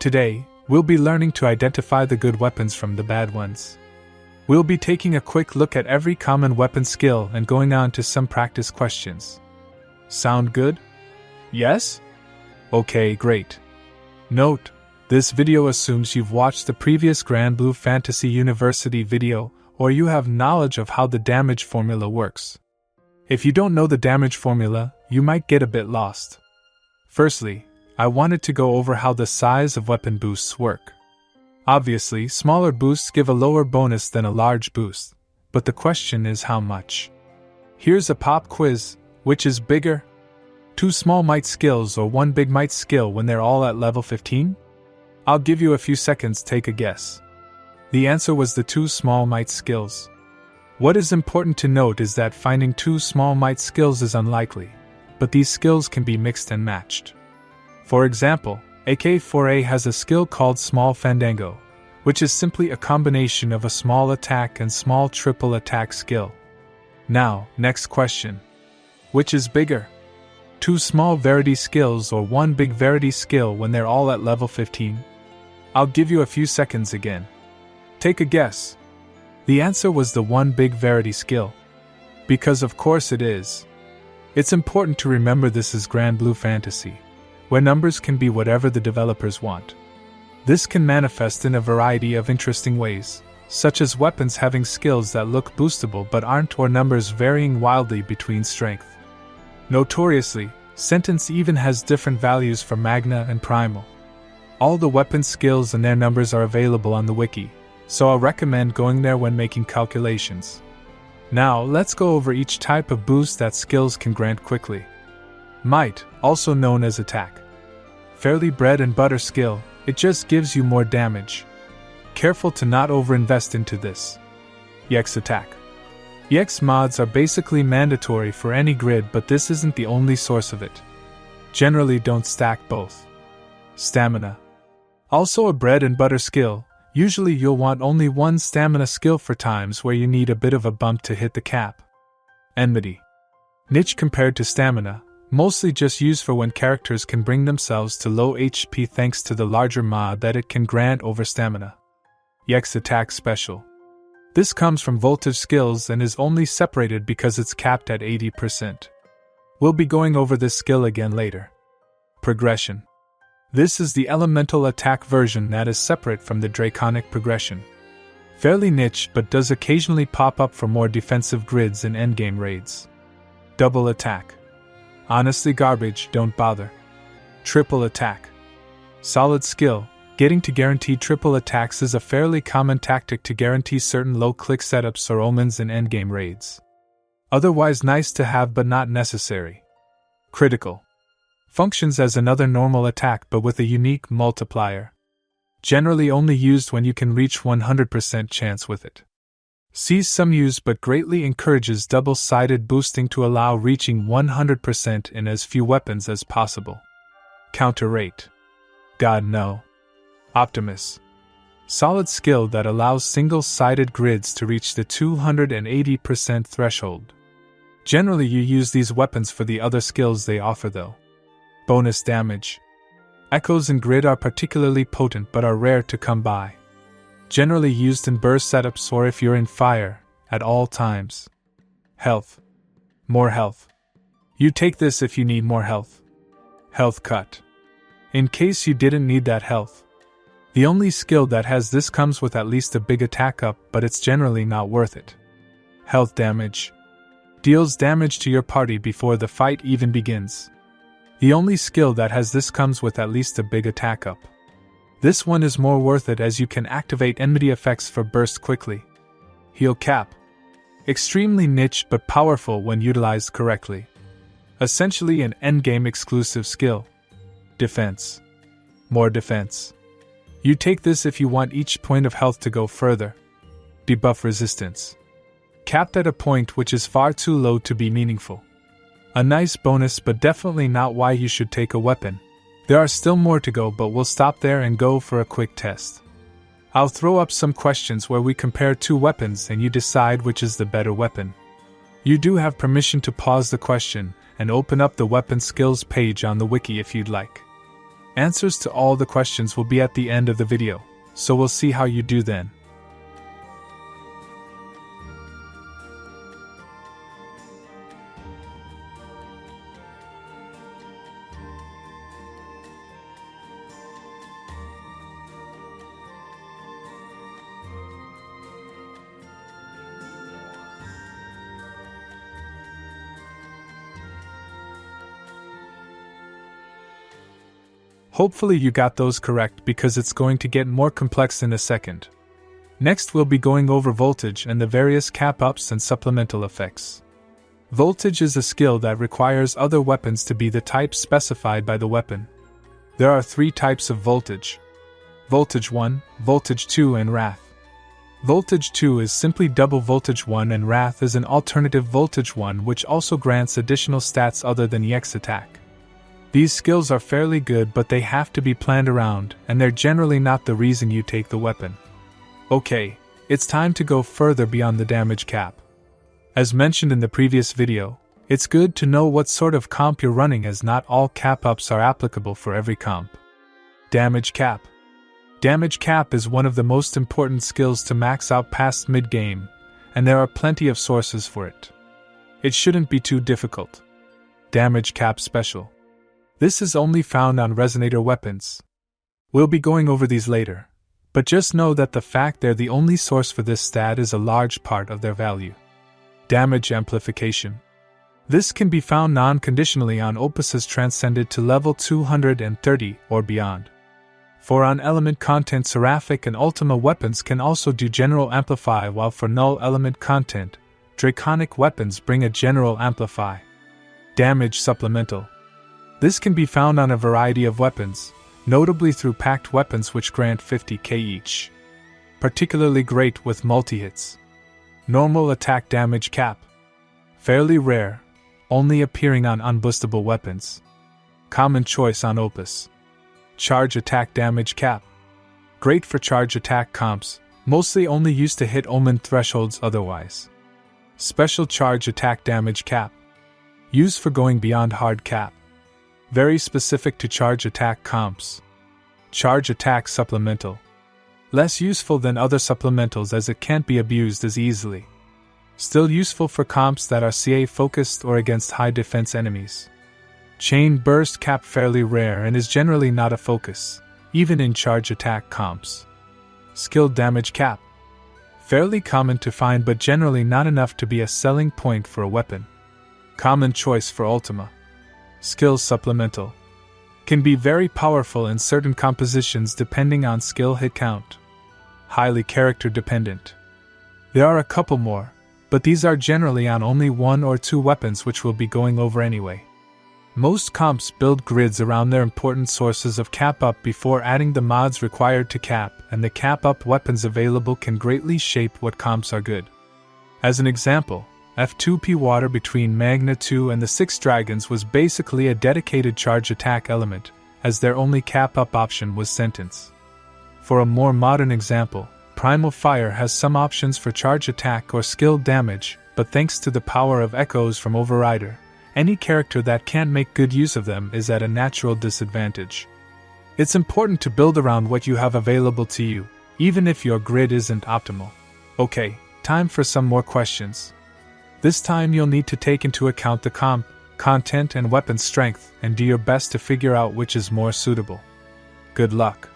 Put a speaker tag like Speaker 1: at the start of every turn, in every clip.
Speaker 1: Today, we'll be learning to identify the good weapons from the bad ones. We'll be taking a quick look at every common weapon skill and going on to some practice questions. Sound good? Yes? Okay, great. Note, this video assumes you've watched the previous Granblue Fantasy University video, or you have knowledge of how the damage formula works. If you don't know the damage formula, you might get a bit lost. Firstly, I wanted to go over how the size of weapon boosts work. Obviously, smaller boosts give a lower bonus than a large boost, but the question is how much. Here's a pop quiz: which is bigger? 2 small might skills or 1 big might skill when they're all at level 15? I'll give you a few seconds, take a guess. The answer was the 2 small might skills. What is important to note is that finding 2 small might skills is unlikely, but these skills can be mixed and matched. For example, AK-4A has a skill called Small Fandango, which is simply a combination of a small attack and small triple attack skill. Now, next question. Which is bigger? 2 small Verity skills or 1 big Verity skill when they're all at level 15? I'll give you a few seconds again. Take a guess. The answer was the 1 big Verity skill. Because of course it is. It's important to remember this is Granblue Fantasy, where numbers can be whatever the developers want. This can manifest in a variety of interesting ways, such as weapons having skills that look boostable but aren't, or numbers varying wildly between strength. Notoriously, Sentence even has different values for Magna and Primal. All the weapon skills and their numbers are available on the wiki, so I'll recommend going there when making calculations. Now, let's go over each type of boost that skills can grant quickly. Might, also known as attack. Fairly bread and butter skill, it just gives you more damage. Careful to not overinvest into this. EX attack. EX mods are basically mandatory for any grid, but this isn't the only source of it. Generally don't stack both. Stamina. Also a bread and butter skill, usually you'll want only 1 stamina skill for times where you need a bit of a bump to hit the cap. Enmity. Niche compared to stamina, mostly just used for when characters can bring themselves to low HP thanks to the larger mod that it can grant over stamina. EX attack special. This comes from voltage skills and is only separated because it's capped at 80%. We'll be going over this skill again later. Progression. This is the elemental attack version that is separate from the draconic progression. Fairly niche, but does occasionally pop up for more defensive grids and endgame raids. Double attack. Honestly garbage, don't bother. Triple attack. Solid skill. Getting to guaranteed triple attacks is a fairly common tactic to guarantee certain low-click setups or omens in endgame raids. Otherwise nice to have but not necessary. Critical. Functions as another normal attack but with a unique multiplier. Generally only used when you can reach 100% chance with it. Sees some use but greatly encourages double-sided boosting to allow reaching 100% in as few weapons as possible. Counter rate. God no. Optimus. Solid skill that allows single-sided grids to reach the 280% threshold. Generally you use these weapons for the other skills they offer though. Bonus damage. Echoes in grid are particularly potent but are rare to come by. Generally used in burst setups or if you're in fire, at all times. Health. More health. You take this if you need more health. Health cut. In case you didn't need that health. The only skill that has this comes with at least a big attack up, but it's generally not worth it. Health damage. Deals damage to your party before the fight even begins. The only skill that has this comes with at least a big attack up. This one is more worth it as you can activate enmity effects for burst quickly. Heal cap. Extremely niche but powerful when utilized correctly. Essentially an endgame exclusive skill. Defense. More defense. You take this if you want each point of health to go further. Debuff resistance. Capped at a point which is far too low to be meaningful. A nice bonus but definitely not why you should take a weapon. There are still more to go but we'll stop there and go for a quick test. I'll throw up some questions where we compare 2 weapons and you decide which is the better weapon. You do have permission to pause the question and open up the weapon skills page on the wiki if you'd like. Answers to all the questions will be at the end of the video, so we'll see how you do then. Hopefully you got those correct because it's going to get more complex in a second. Next we'll be going over voltage and the various cap ups and supplemental effects. Voltage is a skill that requires other weapons to be the type specified by the weapon. There are 3 types of voltage: Voltage 1, Voltage 2 and Wrath. Voltage 2 is simply double Voltage 1 and Wrath is an alternative Voltage 1 which also grants additional stats other than EX attack. These skills are fairly good but they have to be planned around and they're generally not the reason you take the weapon. Okay, it's time to go further beyond the damage cap. As mentioned in the previous video, it's good to know what sort of comp you're running as not all cap ups are applicable for every comp. Damage cap. Damage cap is one of the most important skills to max out past mid-game, and there are plenty of sources for it. It shouldn't be too difficult. Damage cap special. This is only found on resonator weapons. We'll be going over these later, but just know that the fact they're the only source for this stat is a large part of their value. Damage amplification. This can be found non-conditionally on opuses transcended to level 230 or beyond. For on-element content seraphic and ultima weapons can also do general amplify, while for null element content, draconic weapons bring a general amplify. Damage supplemental. This can be found on a variety of weapons, notably through packed weapons which grant 50k each. Particularly great with multi-hits. Normal attack damage cap. Fairly rare, only appearing on unboostable weapons. Common choice on opus. Charge attack damage cap. Great for charge attack comps, mostly only used to hit omen thresholds otherwise. Special charge attack damage cap. Used for going beyond hard cap. Very specific to charge attack comps. Charge attack supplemental. Less useful than other supplementals as it can't be abused as easily. Still useful for comps that are CA focused or against high defense enemies. Chain burst cap fairly rare and is generally not a focus, even in charge attack comps. Skill damage cap. Fairly common to find but generally not enough to be a selling point for a weapon. Common choice for ultima. Skill supplemental. Can be very powerful in certain compositions depending on skill hit count. Highly character dependent. There are a couple more, but these are generally on only 1 or 2 weapons which we'll be going over anyway. Most comps build grids around their important sources of cap up before adding the mods required to cap, and the cap up weapons available can greatly shape what comps are good. As an example, F2P water between Magna 2 and the 6 Dragons was basically a dedicated charge attack element, as their only cap up option was sentence. For a more modern example, Primal Fire has some options for charge attack or skill damage, but thanks to the power of echoes from Overrider, any character that can't make good use of them is at a natural disadvantage. It's important to build around what you have available to you, even if your grid isn't optimal. Okay, time for some more questions. This time you'll need to take into account the comp, content and weapon strength and do your best to figure out which is more suitable. Good luck.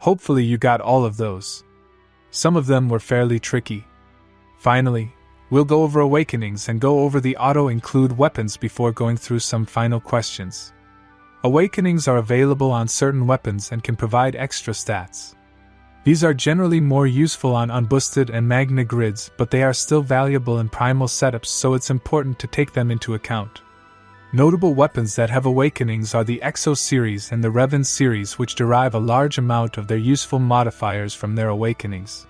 Speaker 1: Hopefully you got all of those. Some of them were fairly tricky. Finally, we'll go over awakenings and go over the auto-include weapons before going through some final questions. Awakenings are available on certain weapons and can provide extra stats. These are generally more useful on unboosted and magna grids, but they are still valuable in primal setups, so it's important to take them into account. Notable weapons that have awakenings are the Exo series and the Revan series, which derive a large amount of their useful modifiers from their awakenings.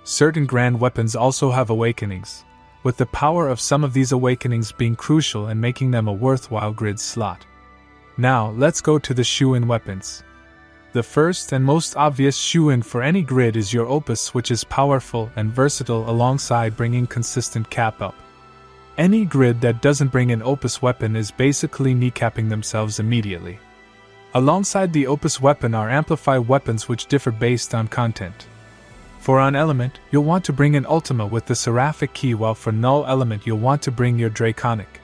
Speaker 1: Certain grand weapons also have awakenings, with the power of some of these awakenings being crucial and making them a worthwhile grid slot. Now, let's go to the shoe-in weapons. The first and most obvious shoe-in for any grid is your opus, which is powerful and versatile alongside bringing consistent cap up. Any grid that doesn't bring an opus weapon is basically kneecapping themselves immediately. Alongside the opus weapon are amplified weapons which differ based on content. For on element, you'll want to bring an ultima with the seraphic key, while for null element you'll want to bring your draconic.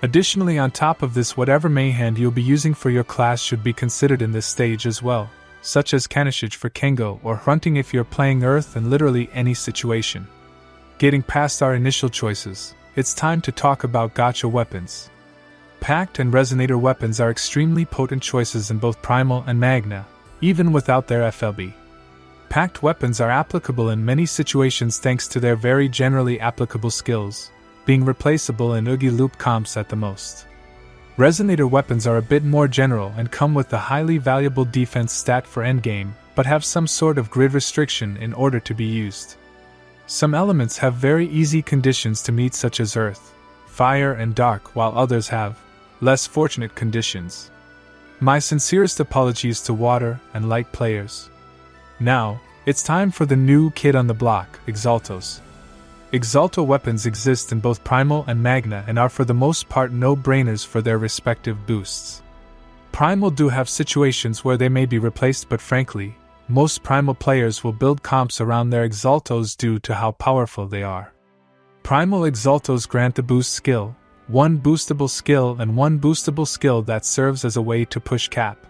Speaker 1: Additionally, on top of this, whatever main hand you'll be using for your class should be considered in this stage as well, such as Kanishij for Kengo or Hunting if you're playing Earth, in literally any situation. Getting past our initial choices, it's time to talk about Gacha weapons. Pact and Resonator weapons are extremely potent choices in both Primal and Magna, even without their FLB. Pact weapons are applicable in many situations thanks to their very generally applicable skills, being replaceable in Oogie Loop comps at the most. Resonator weapons are a bit more general and come with a highly valuable defense stat for endgame, but have some sort of grid restriction in order to be used. Some elements have very easy conditions to meet, such as Earth, Fire, and Dark, while others have less fortunate conditions. My sincerest apologies to Water and Light players. Now, it's time for the new kid on the block, Exaltos. Exalto weapons exist in both Primal and Magna and are for the most part no-brainers for their respective boosts. Primal do have situations where they may be replaced, but frankly, most Primal players will build comps around their Exaltos due to how powerful they are. Primal Exaltos grant the boost skill, one boostable skill and one boostable skill that serves as a way to push cap.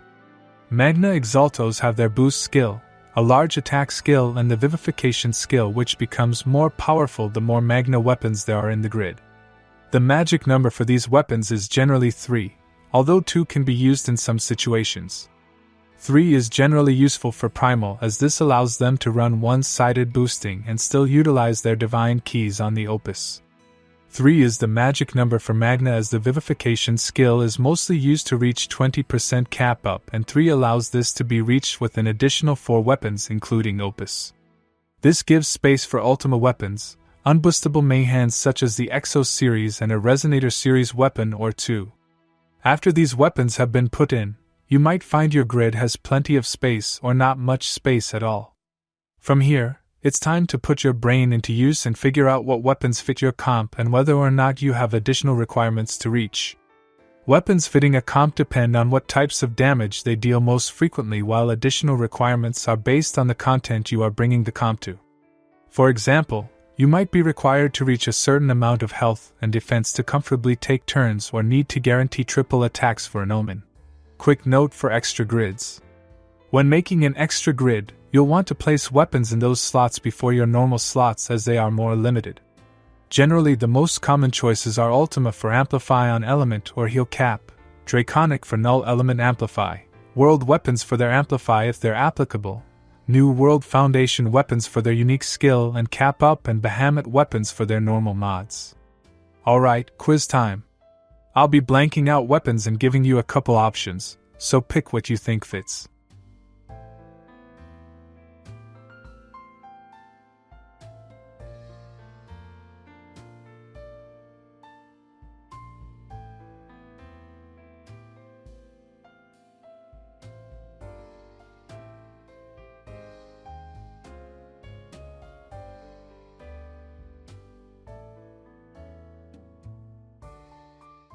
Speaker 1: Magna Exaltos have their boost skill, a large attack skill, and the vivification skill, which becomes more powerful the more Magna weapons there are in the grid. The magic number for these weapons is generally 3, although 2 can be used in some situations. 3 is generally useful for Primal, as this allows them to run one-sided boosting and still utilize their divine keys on the opus. 3 is the magic number for Magna, as the vivification skill is mostly used to reach 20% cap up, and 3 allows this to be reached with an additional 4 weapons including opus. This gives space for Ultima weapons, unboostable main hands such as the Exo series and a Resonator series weapon or 2. After these weapons have been put in, you might find your grid has plenty of space or not much space at all. From here, it's time to put your brain into use and figure out what weapons fit your comp and whether or not you have additional requirements to reach. Weapons fitting a comp depend on what types of damage they deal most frequently, while additional requirements are based on the content you are bringing the comp to. For example, you might be required to reach a certain amount of health and defense to comfortably take turns, or need to guarantee triple attacks for an omen. Quick note for extra grids. When making an extra grid, you'll want to place weapons in those slots before your normal slots, as they are more limited. Generally, the most common choices are Ultima for Amplify on Element or Heal Cap, Draconic for Null Element Amplify, World Weapons for their Amplify if they're applicable, New World Foundation weapons for their unique skill and Cap Up, and Bahamut weapons for their normal mods. Alright, quiz time. I'll be blanking out weapons and giving you a couple options, so pick what you think fits.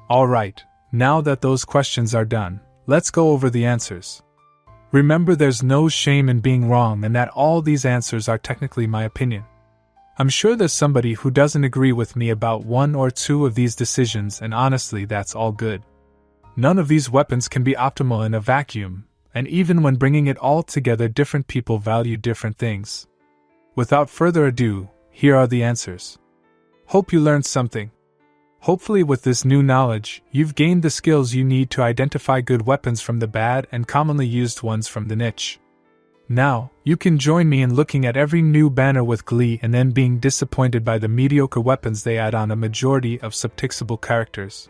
Speaker 1: Alright, now that those questions are done, let's go over the answers. Remember, there's no shame in being wrong, and that all these answers are technically my opinion. I'm sure there's somebody who doesn't agree with me about 1 or 2 of these decisions, and honestly, that's all good. None of these weapons can be optimal in a vacuum, and even when bringing it all together, different people value different things. Without further ado, here are the answers. Hope you learned something. Hopefully with this new knowledge, you've gained the skills you need to identify good weapons from the bad and commonly used ones from the niche. Now, you can join me in looking at every new banner with glee and then being disappointed by the mediocre weapons they add on a majority of subtixable characters.